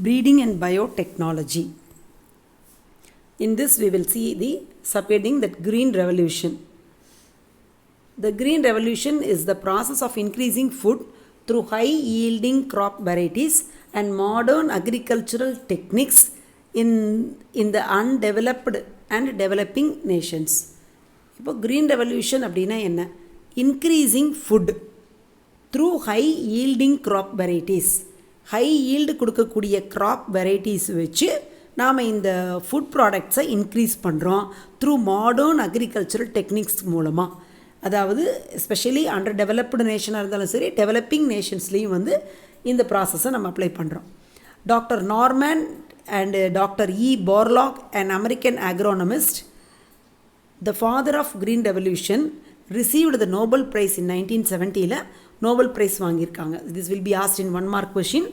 Breeding and biotechnology. In this we will see the subheading that green revolution. The green revolution is the process of increasing food through high yielding crop varieties and modern agricultural techniques in the undeveloped and developing nations. இப்போ green revolution அப்படின்னா என்ன? Increasing food through high yielding crop varieties. High yield கொடுக்கக்கூடிய graph varieties வச்சு நாம் இந்த food ப்ராடக்ட்ஸை increase பண்ணுறோம் through modern agricultural techniques மூலமாக. அதாவது எஸ்பெஷலி அண்டர் டெவலப்டு நேஷனாக இருந்தாலும் சரி, டெவலப்பிங் நேஷன்ஸ்லேயும் வந்து இந்த ப்ராசஸை நம்ம அப்ளை பண்ணுறோம். Doctor Norman and doctor Borlaug and American agronomist, the father of green revolution, received the Nobel Prize in 1970. Nobel prize வாங்கியிருக்காங்க. This will be asked in 1 mark question.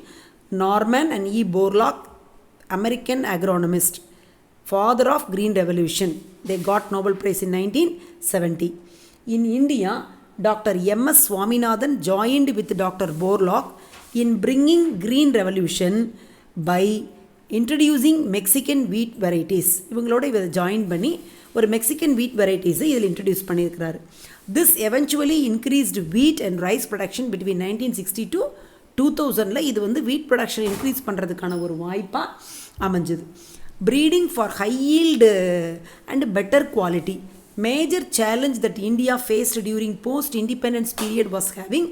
Norman and Borlaug, American agronomist, father of green revolution, they got Nobel prize in 1970. In India, doctor MS Swaminathan joint with doctor Borlaug in bringing green revolution by introducing Mexican wheat varieties. இவங்களோட இதை join பண்ணி ஒரு Mexican வீட் வெரைட்டிஸை இதில் introduce பண்ணியிருக்கிறாரு. This eventually increased wheat and rice production between 1960 to 2000. இது வந்து வீட் ப்ரொடக்ஷன் இன்க்ரீஸ் பண்ணுறதுக்கான ஒரு வாய்ப்பாக அமைஞ்சது. Breeding for high yield and better quality. Major challenge that India faced during post independence period was having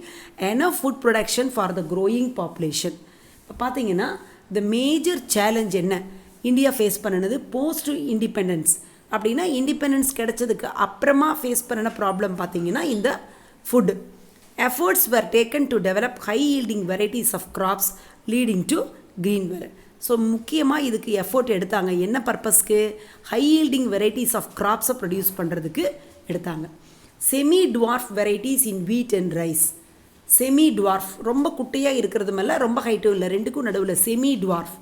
enough food production for the growing population. இப்போ பார்த்தீங்கன்னா the major challenge என்ன இந்தியா ஃபேஸ் பண்ணினது post independence அப்படின்னா, independence கிடைச்சதுக்கு அப்புறமா face பண்ணின problem பார்த்தீங்கன்னா இந்த food. Efforts were taken to develop high yielding varieties of crops leading to green வெரை. ஸோ முக்கியமாக இதுக்கு எஃபோர்ட் எடுத்தாங்க. என்ன பர்பஸ்க்கு? ஹை ஈல்டிங் வெரைட்டிஸ் ஆஃப் கிராப்ஸை ப்ரொடியூஸ் பண்ணுறதுக்கு எடுத்தாங்க. செமி டுவார்ஃப் வெரைட்டிஸ் இன் வீட் அண்ட் ரைஸ். செமி டுவார்ஃப் ரொம்ப குட்டையாக இருக்கிறது மேலே ரொம்ப ஹைட்டும் இல்லை, ரெண்டுக்கும் நடுவில் செமி டுவார்ஃப்.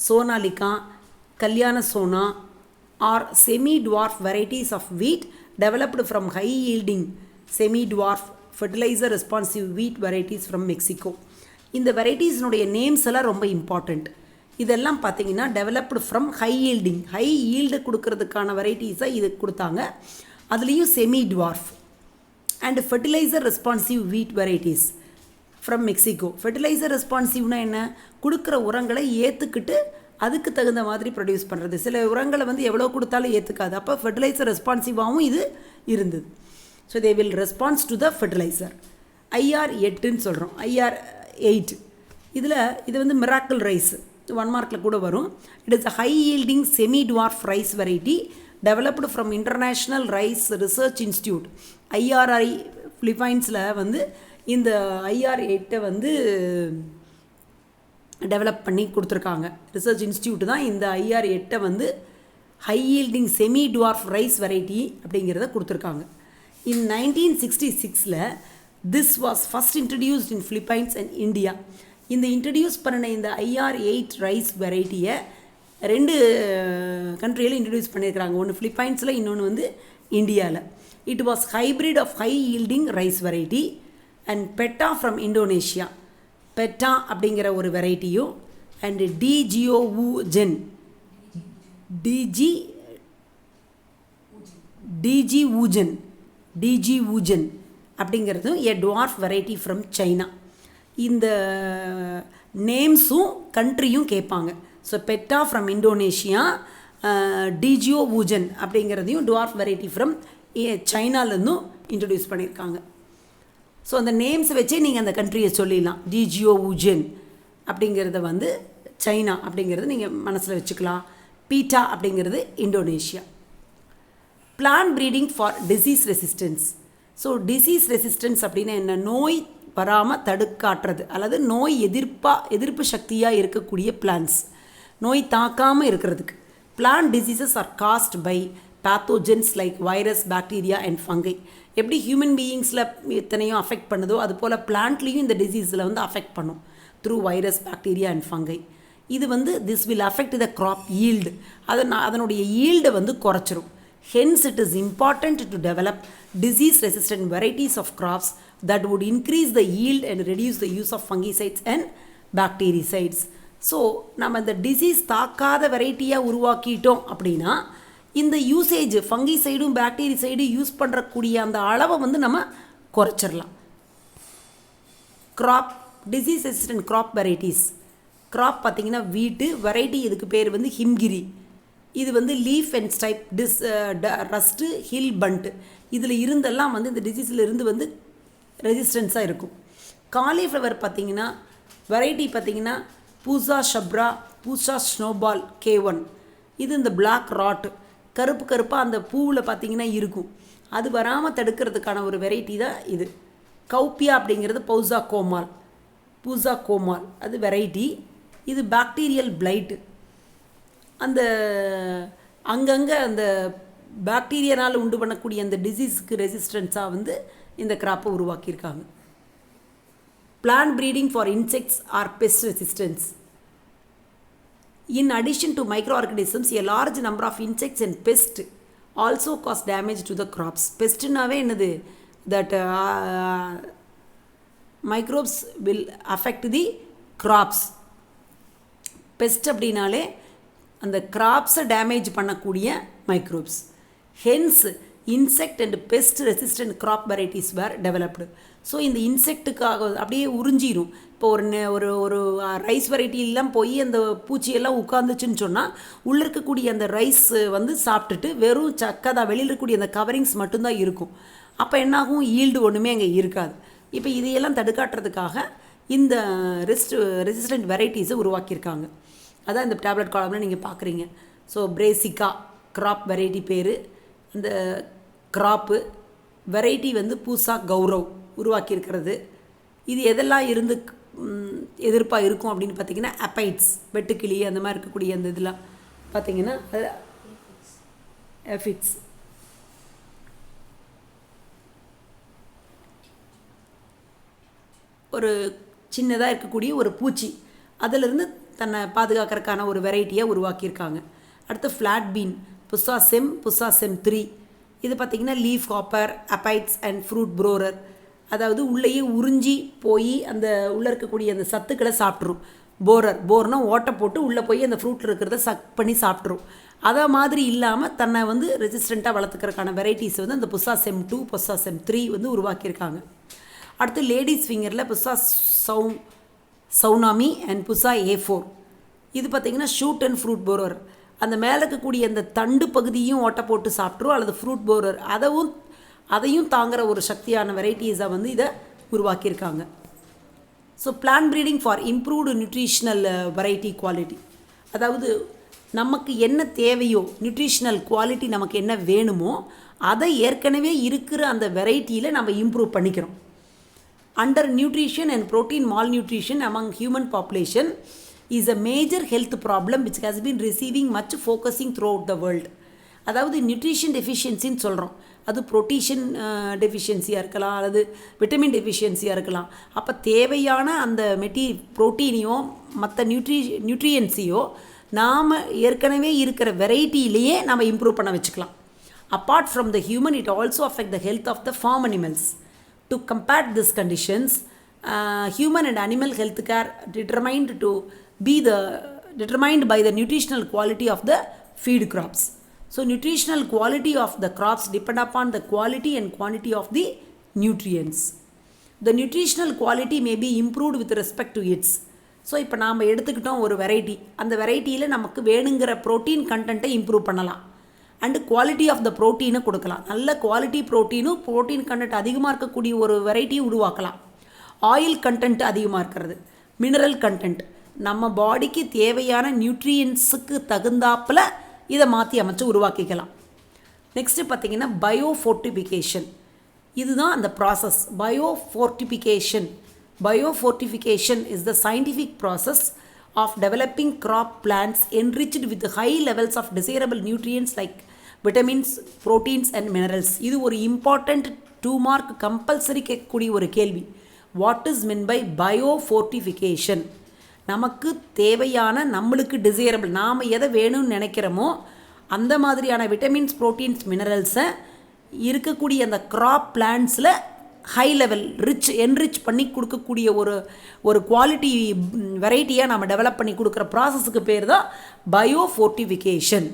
சோனாலிகா, கல்யாண Sona or semi-dwarf varieties of wheat developed from high-yielding semi-dwarf fertilizer responsive wheat varieties from Mexico. இந்த வெரைட்டிஸ்னுடைய நேம்ஸ் எல்லாம் ரொம்ப இம்பார்ட்டண்ட். இதெல்லாம் பார்த்தீங்கன்னா developed from high yielding, high yield கொடுக்கறதுக்கான வெரைட்டிஸை இது கொடுத்தாங்க. அதுலேயும் semi dwarf and fertiliser responsive wheat varieties from Mexico. Fertiliser ரெஸ்பான்சிவ்னா என்ன? கொடுக்குற உரங்களை ஏற்றுக்கிட்டு அதுக்கு தகுந்த மாதிரி ப்ரொடியூஸ் பண்ணுறது. சில உரங்களை வந்து எவ்வளோ கொடுத்தாலும் ஏற்றுக்காது. அப்போ ஃபெர்டிலைசர் ரெஸ்பான்சிவாகவும் இது இருந்தது. So they will response to the fertiliser. IR8ன்னு சொல்கிறோம், IR8 இதில் இது வந்து மிராக்கிள் ரைஸ், 1 markல கூட வரும். It is a high yielding semi dwarf rice variety developed from international rice research institute, IRI ஃபிலிப்பைன்ஸில் வந்து இந்த IR8 வந்து டெவலப் பண்ணி கொடுத்துருக்காங்க. ரிசர்ச் இன்ஸ்டியூட் தான் இந்த IR8 வந்து high yielding semi dwarf rice variety அப்படிங்கிறத கொடுத்துருக்காங்க. இன் 1966 this was first introduced in Philippines and India. இந்த இன்ட்ரடியூஸ் பண்ணின இந்த IR8 ரைஸ் வெரைட்டியை 2 கண்ட்ரியில் இன்ட்ரடியூஸ் பண்ணியிருக்கிறாங்க. ஒன்று ஃபிலிப்பைன்ஸில், இன்னொன்று வந்து இந்தியாவில். It was hybrid of high yielding rice variety and Peta from Indonesia. Peta அப்படிங்கிற ஒரு வெரைட்டியும் அண்ட் டிஜிஓவுஜென் டிஜிஊஜன் அப்படிங்கிறதும் a dwarf variety from China. இந்த நேம்ஸும் கண்ட்ரியும் கேட்பாங்க. So Peta from Indonesia, Deegeowoogen அப்படிங்கிறதையும் டுவார்ஃப் வெரைட்டி ஃப்ரம் சைனாலேருந்தும் இன்ட்ரடியூஸ் பண்ணியிருக்காங்க. ஸோ அந்த நேம்ஸை வச்சே நீங்கள் அந்த கண்ட்ரியை சொல்லிடலாம். டிஜிஓவுஜென் அப்படிங்கிறத வந்து சைனா அப்படிங்கிறது நீங்கள் மனசில் வச்சுக்கலாம். பீட்டா அப்படிங்கிறது Indonesia. Plant breeding for disease resistance. So disease resistance அப்படின்னா என்ன? நோய் வராமல் தடுக்காட்டுறது, அல்லது நோய் எதிர்ப்பு சக்தியாக இருக்கக்கூடிய பிளான்ட்ஸ், நோய் தாக்காமல் இருக்கிறதுக்கு. Plant diseases are caused by pathogens like virus, bacteria and fungi. எப்படி ஹியூமன் பீயிங்ஸில் எத்தனையும் அஃபெக்ட் பண்ணுதோ அதுபோல் பிளான்ட்லேயும் இந்த டிசீஸில் வந்து அஃபெக்ட் பண்ணும் through virus, bacteria and fungi. இது வந்து this will affect the crop yield. அதனுடைய ஈல்டை வந்து குறைச்சிரும். Hence it is important to develop disease resistant varieties of crops that would increase the yield and reduce the use of fungicides and bactericides. So நம்ம இந்த disease தாக்காத வெரைட்டியாக உருவாக்கிட்டோம் அப்படின்னா இந்த usage ஃபங்கிசைடும் பாக்டீரிசைடும் use பண்ணுறக்கூடிய அந்த அளவை வந்து நம்ம குறைச்சிடலாம். Crop disease resistant crop varieties. Crop பார்த்திங்கன்னா வீட்டு, வெரைட்டி இதுக்கு பேர் வந்து ஹிம்கிரி. இது வந்து leaf and stripe, rust, hill bunt, இதில் இருந்தெல்லாம் வந்து இந்த டிசீஸில் இருந்து வந்து ரெசிஸ்டன்ஸாக இருக்கும். காலிஃப்ளவர் பார்த்திங்கன்னா வெரைட்டி பார்த்திங்கன்னா பூசா ஷப்ரா, பூசா ஸ்னோபால் K1. இது இந்த பிளாக் ராட், கருப்பு கருப்பாக அந்த பூவில் பார்த்திங்கன்னா இருக்கும். அது வராமல் தடுக்கிறதுக்கான ஒரு வெரைட்டி தான் இது. கௌப்பியா அப்படிங்கிறது பூசா கோமால், அது வெரைட்டி. இது பாக்டீரியல் பிளைட்டு. அந்த அங்கங்கே அந்த பாக்டீரியானால் உண்டு பண்ணக்கூடிய அந்த டிசீஸுக்கு ரெசிஸ்டன்ஸாக வந்து இந்த கிராப்பை உருவாக்கியிருக்காங்க. Plant breeding for insects or pest resistance. In addition to microorganisms, a large number of insects and pests also cause damage to the crops. Pestனாவே என்னது? That microbes will affect the crops. Pest அப்படினாலே அந்த கிராப்ஸை damage பண்ணக்கூடிய microbes. Hence insect and pest resistant crop varieties were developed. So இந்த இன்செக்ட்டுக்காக அப்படியே உறிஞ்சிடும். இப்போ ஒரு ஒரு ரைஸ் வெரைட்டிலாம் போய் அந்த பூச்சியெல்லாம் உட்காந்துச்சுன்னு சொன்னால் உள்ளே இருக்கக்கூடிய அந்த ரைஸ் வந்து சாப்பிட்டுட்டு வெறும் சக்கை தான், வெளியில் இருக்கக்கூடிய அந்த கவரிங்ஸ் மட்டும்தான் இருக்கும். அப்போ என்னாகும்? ஈல்டு ஒன்றுமே அங்கே இருக்காது. இப்போ இதையெல்லாம் தடுக்காட்டுறதுக்காக இந்த ரெசிஸ்டன்ட் வெரைட்டிஸை உருவாக்கியிருக்காங்க. அதான் இந்த டேப்லெட் காலமில் நீங்கள் பார்க்குறீங்க. ஸோ பிரேசிகா கிராப் வெரைட்டி பேர். அந்த கிராப்பு வெரைட்டி வந்து பூசா கௌரவ் உருவாக்கியிருக்கிறது. இது எதெல்லாம் இருந்து எதிர்ப்பாக இருக்கும் அப்படின்னு பார்த்தீங்கன்னா அப்பைட்ஸ், வெட்டுக்கிளி, அந்த மாதிரி இருக்கக்கூடிய அந்த இதெல்லாம் பார்த்தீங்கன்னா எஃபிட்ஸ். ஒரு சின்னதாக இருக்கக்கூடிய ஒரு பூச்சி, அதிலிருந்து தன்னை பாதுகாக்கிறதுக்கான ஒரு வெரைட்டியாக உருவாக்கியிருக்காங்க. அடுத்து ஃப்ளாட் பீன், புசாசெம் 3. இது பார்த்திங்கன்னா லீஃப் ஹாப்பர், அப்பைட்ஸ் அண்ட் ஃப்ரூட் ப்ரோரர். அதாவது உள்ளேயே உறிஞ்சி போய் அந்த உள்ளே இருக்கக்கூடிய அந்த சத்துக்களை சாப்பிட்ரும். போர்னால் ஓட்டை போட்டு உள்ளே போய் அந்த ஃப்ரூட்டில் இருக்கிறத சக் பண்ணி சாப்பிட்ரும். அதை மாதிரி இல்லாமல் தன்னை வந்து ரெசிஸ்டண்ட்டாக வளர்த்துக்கிறதுக்கான வெரைட்டிஸ் வந்து அந்த புசாசெம் 2, புசாசெம் 3 வந்து உருவாக்கியிருக்காங்க. அடுத்து லேடிஸ் ஃபிங்கரில் புசா சௌனாமி அண்ட் புசா A4. இது பார்த்திங்கன்னா ஷூட் அண்ட் ஃப்ரூட் போரர். அந்த மேலே இருக்கக்கூடிய அந்த தண்டு பகுதியும் ஓட்டை போட்டு சாப்பிட்ரும், அல்லது ஃப்ரூட் போரர் அதையும் தாங்குகிற ஒரு சக்தியான வெரைட்டிஸாக வந்து இதை உருவாக்கியிருக்காங்க. So plant breeding for improved nutritional variety quality. அதாவது நமக்கு என்ன தேவையோ, நியூட்ரிஷனல் குவாலிட்டி நமக்கு என்ன வேணுமோ அதை ஏற்கனவே இருக்கிற அந்த வெரைட்டியில் நம்ம இம்ப்ரூவ் பண்ணிக்கிறோம். Under nutrition and protein malnutrition among human population is a major health problem which has been receiving much focusing throughout the world. அதாவது நியூட்ரிஷன் டெஃபிஷியன்சின்னு சொல்கிறோம். அது ப்ரோட்டீஷன் டெஃபிஷியன்சியாக இருக்கலாம், அல்லது விட்டமின் டெஃபிஷியன்சியாக இருக்கலாம். அப்போ தேவையான அந்த ப்ரோட்டீனையோ மற்ற நியூட்ரியன்ஸையோ நாம் ஏற்கனவே இருக்கிற வெரைட்டியிலேயே நம்ம இம்ப்ரூவ் பண்ண வச்சுக்கலாம். Apart from the human, it also affect the health of the farm animals. To combat these conditions, human and animal health care determined by the nutritional quality of the feed crops. So nutritional quality of the crops depend upon the quality and quantity of the nutrients. The nutritional quality may be improved with respect to its. So இப்போ நாம் எடுத்துக்கிட்டோம் ஒரு variety, அந்த வெரைட்டியில் நமக்கு வேணுங்கிற protein கண்டென்ட்டை improve பண்ணலாம். And quality of the ப்ரோட்டீனை கொடுக்கலாம். நல்ல குவாலிட்டி ப்ரோட்டீனும், ப்ரோட்டீன் கண்டென்ட் அதிகமாக இருக்கக்கூடிய ஒரு வெரைட்டியை உருவாக்கலாம். ஆயில் கண்டென்ட் அதிகமாக இருக்கிறது, மினரல் கண்டென்ட், நம்ம பாடிக்கு தேவையான நியூட்ரியன்ஸுக்கு தகுந்தாப்பில் இதை மாற்றி அமைச்சு உருவாக்கிக்கலாம். நெக்ஸ்ட்டு பார்த்திங்கன்னா பயோஃபோர்ட்டிஃபிகேஷன். இதுதான் அந்த process. Biofortification is the scientific process of developing crop plants enriched with high levels of desirable nutrients like vitamins, proteins and minerals. இது ஒரு இம்பார்ட்டண்ட் 2 மார்க் கம்பல்சரி கேட்கக்கூடிய ஒரு கேள்வி. What is mean by biofortification? நமக்கு தேவையான, நம்மளுக்கு டிசைரபிள், நாம் எதை வேணும்னு நினைக்கிறோமோ அந்த மாதிரியான விட்டமின்ஸ், ப்ரோட்டீன்ஸ், மினரல்ஸை இருக்கக்கூடிய அந்த க்ராப் பிளான்ஸில் ஹை லெவல் என்ரிச் பண்ணி கொடுக்கக்கூடிய ஒரு குவாலிட்டி வெரைட்டியாக நம்ம டெவலப் பண்ணி கொடுக்குற ப்ராசஸுக்கு பேர் தான் பயோஃபோர்ட்டிஃபிகேஷன்.